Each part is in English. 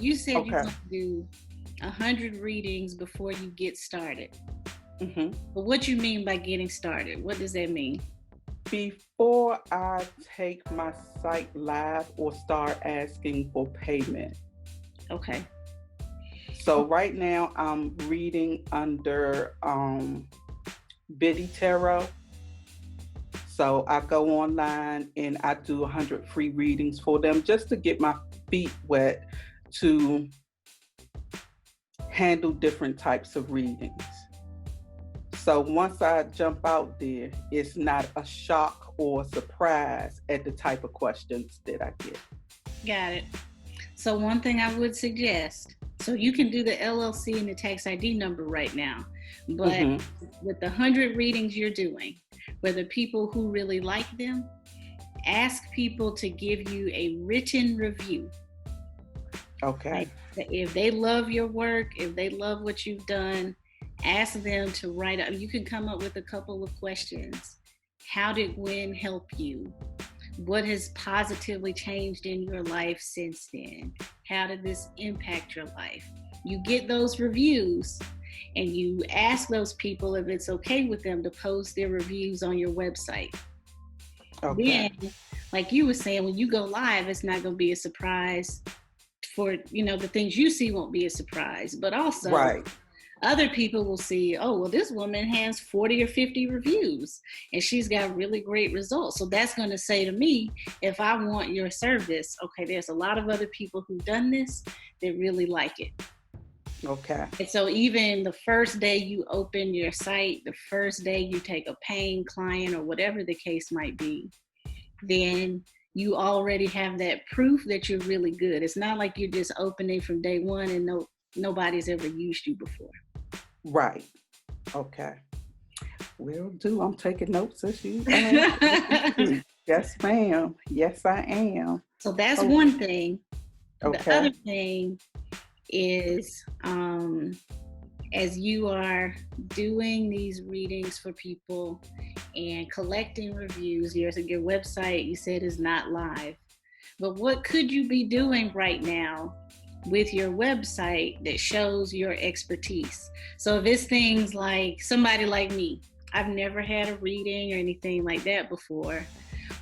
You said you Okay. want to do 100 readings before you get started. hmm But what you mean by getting started? What does that mean? Before I take my site live or start asking for payment. Okay. So right now I'm reading under Biddy Tarot. So I go online and I do 100 free readings for them just to get my feet wet to handle different types of readings. So once I jump out there, it's not a shock or surprise at the type of questions that I get. Got it. So one thing I would suggest, so you can do the LLC and the tax ID number right now, but hmm with the 100 readings you're doing, whether people who really like them, ask people to give you a written review. Okay. Like if they love your work, if they love what you've done, ask them to write up. You can come up with a couple of questions. How did Gwen help you? What has positively changed in your life since then? How did this impact your life? You get those reviews and you ask those people if it's okay with them to post their reviews on your website. Okay. Then, like you were saying, when you go live, it's not going to be a surprise for, the things you see won't be a surprise, but also Right. other people will see, oh, well, this woman has 40 or 50 reviews and she's got really great results. So that's going to say to me, if I want your service, okay, there's a lot of other people who've done this that really like it. Okay. And so even the first day you open your site, the first day you take a paying client or whatever the case might be, then you already have that proof that you're really good. It's not like you're just opening from day one and nobody's ever used you before. Right. Okay. Will do. I'm taking notes as you. Yes, ma'am. Yes, I am. So that's Oh, one thing. The other okay. thing is, as you are doing these readings for people and collecting reviews, your website, you said, is not live. But what could you be doing right now with your website that shows your expertise? So if it's things like somebody like me, I've never had a reading or anything like that before.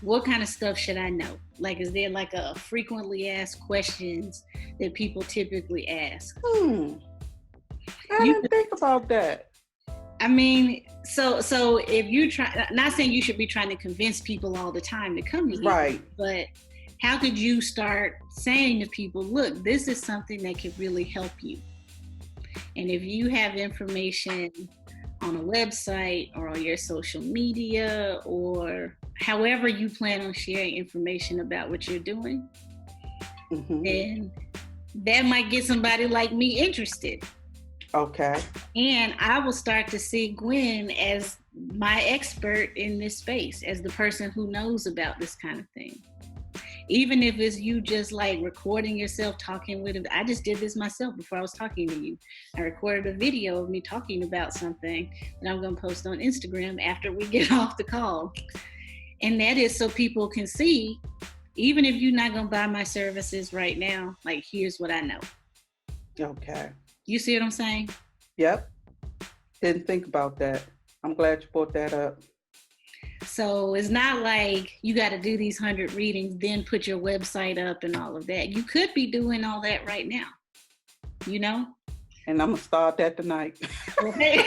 What kind of stuff should I know? Like, is there like a frequently asked questions that people typically ask? I You, didn't think about that. I mean, so if you try, not saying you should be trying to convince people all the time to come to you, Right. but how could you start saying to people, look, this is something that could really help you? And if you have information on a website or on your social media or however you plan on sharing information about what you're doing, hmm then that might get somebody like me interested. Okay. And I will start to see Gwen as my expert in this space, as the person who knows about this kind of thing. Even if it's you just like recording yourself talking with it. I just did this myself before I was talking to you. I recorded a video of me talking about something that I'm going to post on Instagram after we get off the call. And that is so people can see, even if you're not going to buy my services right now, like, here's what I know. Okay. You see what I'm saying? Yep. Didn't think about that. I'm glad you brought that up. So it's not like you got to do these 100 readings, then put your website up and all of that. You could be doing all that right now, you know? And I'm going to start that tonight. Okay.